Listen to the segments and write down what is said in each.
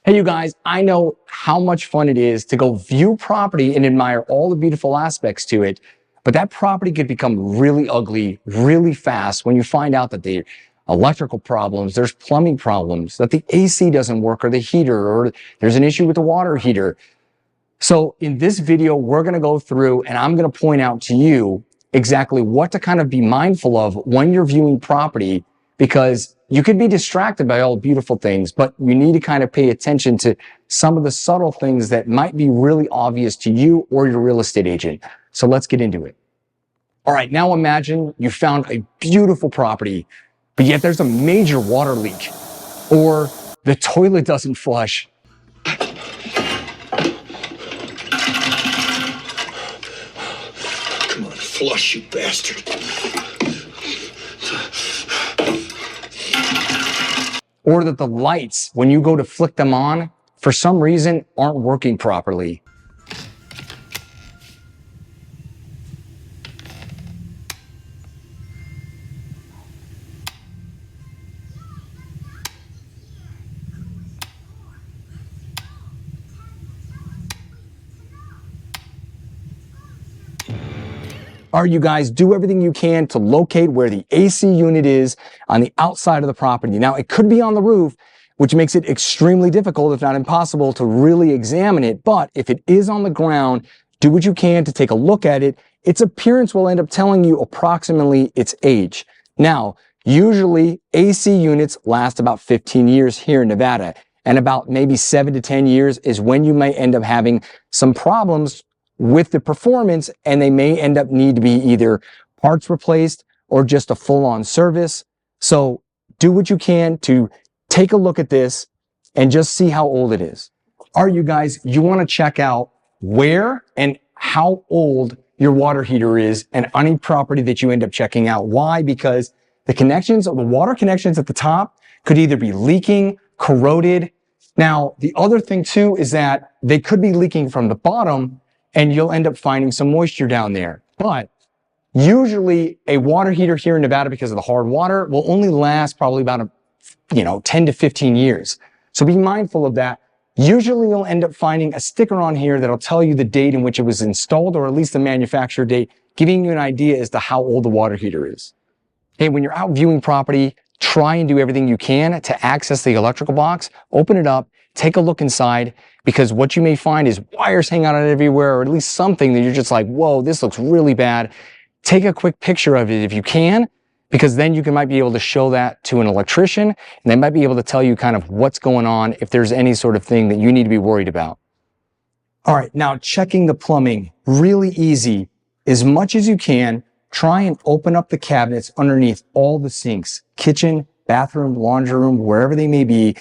Hey, you guys, I know how much fun it is to go view property and admire all the beautiful aspects to it, but that property could become really ugly really fast when you find out that the electrical problems, there's plumbing problems, that the AC doesn't work or the heater, or there's an issue with the water heater. So in this video, we're going to go through and I'm going to point out to you exactly what to kind of be mindful of when you're viewing property, because you could be distracted by all the beautiful things, but you need to kind of pay attention to some of the subtle things that might be really obvious to you or your real estate agent. So let's get into it. All right, now imagine you found a beautiful property, but yet there's a major water leak, or the toilet doesn't flush. Come on, flush, you bastard. Or that the lights, when you go to flick them on, for some reason aren't working properly. All right, you guys, do everything you can to locate where the AC unit is on the outside of the property. Now, it could be on the roof, which makes it extremely difficult, if not impossible, to really examine it. But if it is on the ground, do what you can to take a look at it. Its appearance will end up telling you approximately its age. Now, usually AC units last about 15 years here in Nevada, and about maybe 7 to 10 years is when you may end up having some problems with the performance, and they may end up need to be either parts replaced or just a full-on service. So do what you can to take a look at this and just see how old it is. All right, you guys, you want to check out where and how old your water heater is and any property that you end up checking out. Why? Because the connections, the water connections at the top could either be leaking, corroded. Now, the other thing too is that they could be leaking from the bottom, and you'll end up finding some moisture down there. But usually a water heater here in Nevada, because of the hard water, will only last probably about 10 to 15 years. So be mindful of that. Usually you'll end up finding a sticker on here that'll tell you the date in which it was installed, or at least the manufacturer date, giving you an idea as to how old the water heater is. Hey, when you're out viewing property, try and do everything you can to access the electrical box, open it up, take a look inside, because what you may find is wires hanging out everywhere, or at least something that you're just like, whoa, this looks really bad. Take a quick picture of it if you can, because then you might be able to show that to an electrician, and they might be able to tell you kind of what's going on if there's any sort of thing that you need to be worried about. All right, now checking the plumbing, really easy. As much as you can, try and open up the cabinets underneath all the sinks, kitchen, bathroom, laundry room, wherever they may be.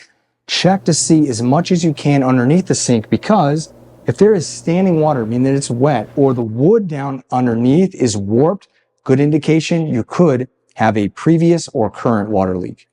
Check to see as much as you can underneath the sink, because if there is standing water, meaning that it's wet, or the wood down underneath is warped, good indication you could have a previous or current water leak.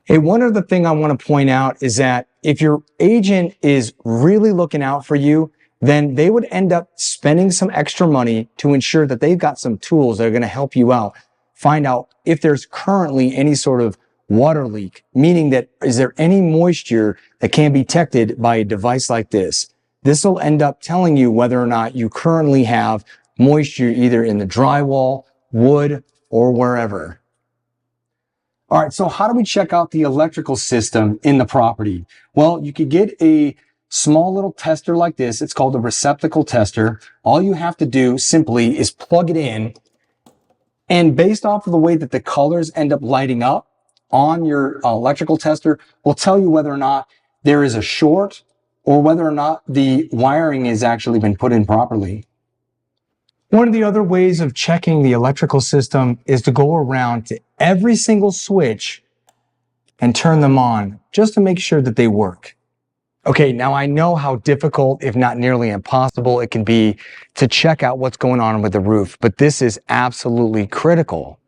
Hey, one other thing I want to point out is that if your agent is really looking out for you, then they would end up spending some extra money to ensure that they've got some tools that are going to help you out. Find out if there's currently any sort of water leak, meaning that is there any moisture that can be detected by a device like this. This will end up telling you whether or not you currently have moisture either in the drywall, wood, or wherever. All right, so how do we check out the electrical system in the property? Well, you could get a small little tester like this. It's called a receptacle tester. All you have to do simply is plug it in, and based off of the way that the colors end up lighting up on your electrical tester will tell you whether or not there is a short or whether or not the wiring has actually been put in properly. One of the other ways of checking the electrical system is to go around to every single switch and turn them on just to make sure that they work. Okay, now I know how difficult, if not nearly impossible, it can be to check out what's going on with the roof, but this is absolutely critical.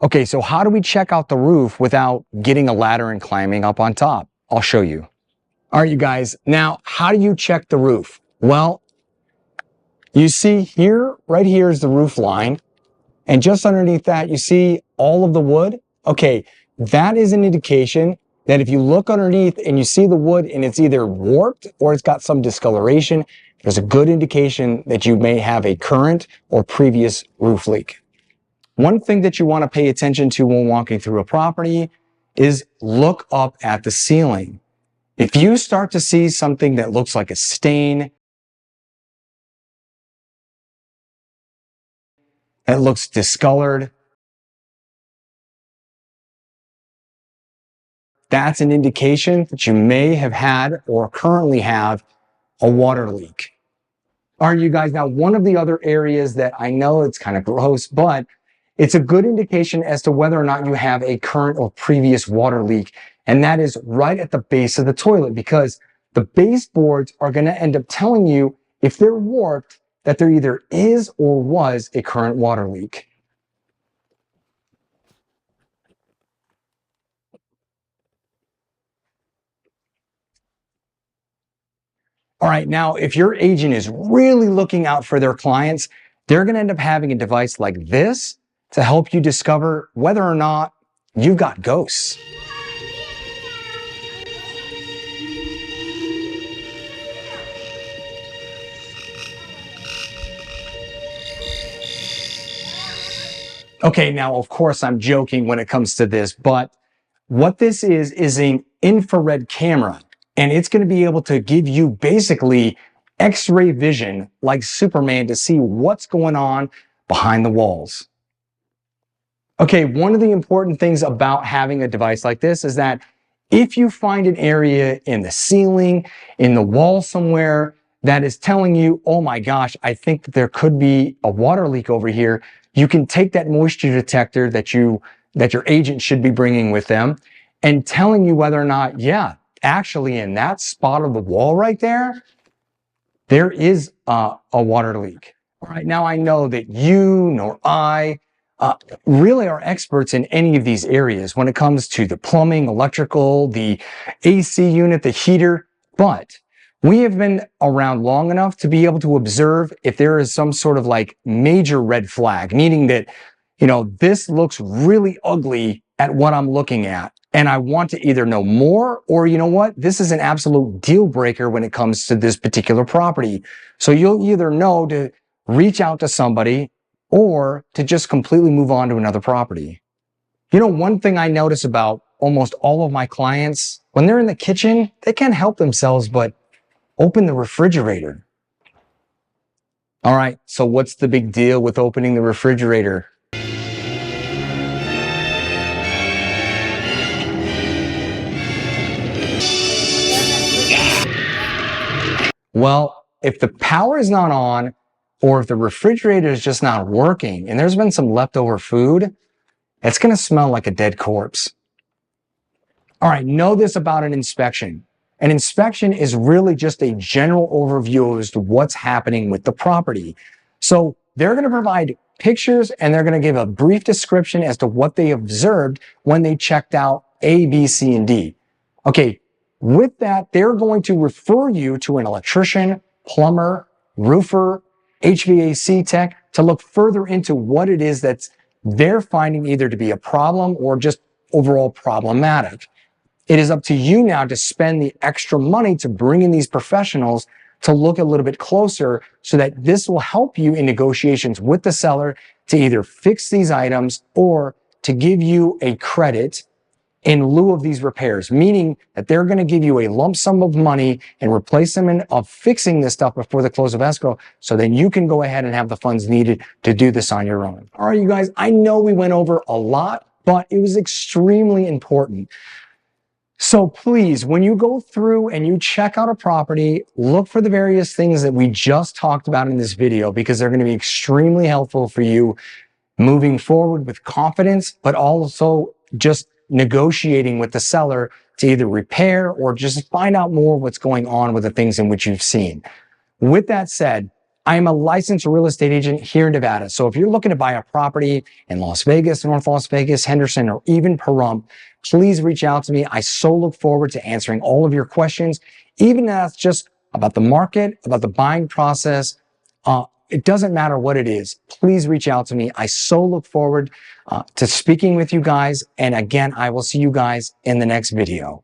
Okay, so how do we check out the roof without getting a ladder and climbing up on top? I'll show you. All right, you guys, now how do you check the roof? Well, you see here, right here is the roof line, and just underneath that, you see all of the wood? Okay, that is an indication that if you look underneath and you see the wood and it's either warped or it's got some discoloration, there's a good indication that you may have a current or previous roof leak. One thing that you want to pay attention to when walking through a property is look up at the ceiling. If you start to see something that looks like a stain, that looks discolored, that's an indication that you may have had or currently have a water leak. All right, you guys, now one of the other areas that I know it's kind of gross, but it's a good indication as to whether or not you have a current or previous water leak, and that is right at the base of the toilet, because the baseboards are going to end up telling you, if they're warped, that there either is or was a current water leak. All right, now if your agent is really looking out for their clients, they're going to end up having a device like this to help you discover whether or not you've got ghosts. Okay, now of course I'm joking when it comes to this, but what this is an infrared camera, and it's going to be able to give you basically X-ray vision like Superman to see what's going on behind the walls. Okay, one of the important things about having a device like this is that if you find an area in the ceiling, in the wall somewhere that is telling you, oh my gosh, I think that there could be a water leak over here, you can take that moisture detector that your agent should be bringing with them and telling you whether or not, yeah, actually in that spot of the wall right there is a water leak. All right, now I know that you nor I really are experts in any of these areas when it comes to the plumbing, electrical, the AC unit, the heater, but we have been around long enough to be able to observe if there is some sort of like major red flag, meaning that, you know, this looks really ugly at what I'm looking at, and I want to either know more or, you know what, this is an absolute deal breaker when it comes to this particular property. So you'll either know to reach out to somebody or to just completely move on to another property. You know, one thing I notice about almost all of my clients, when they're in the kitchen, they can't help themselves but open the refrigerator. All right, so what's the big deal with opening the refrigerator? Well, if the power is not on, or if the refrigerator is just not working and there's been some leftover food, it's going to smell like a dead corpse. All right, know this about an inspection. An inspection is really just a general overview as to what's happening with the property. So they're going to provide pictures and they're going to give a brief description as to what they observed when they checked out A, B, C, and D. Okay, with that, they're going to refer you to an electrician, plumber, roofer, HVAC tech to look further into what it is that's they're finding either to be a problem or just overall problematic. It is up to you now to spend the extra money to bring in these professionals to look a little bit closer so that this will help you in negotiations with the seller to either fix these items or to give you a credit in lieu of these repairs, meaning that they're going to give you a lump sum of money in replacement of fixing this stuff before the close of escrow, so then you can go ahead and have the funds needed to do this on your own. All right, you guys, I know we went over a lot, but it was extremely important. So please, when you go through and you check out a property, look for the various things that we just talked about in this video, because they're going to be extremely helpful for you moving forward with confidence, but also just negotiating with the seller to either repair or just find out more what's going on with the things in which you've seen. With that said, I am a licensed real estate agent here in Nevada. So if you're looking to buy a property in Las Vegas, North Las Vegas, Henderson, or even Pahrump, please reach out to me. I so look forward to answering all of your questions, even if that's just about the market, about the buying process, It doesn't matter what it is. Please reach out to me. I so look forward to speaking with you guys. And again, I will see you guys in the next video.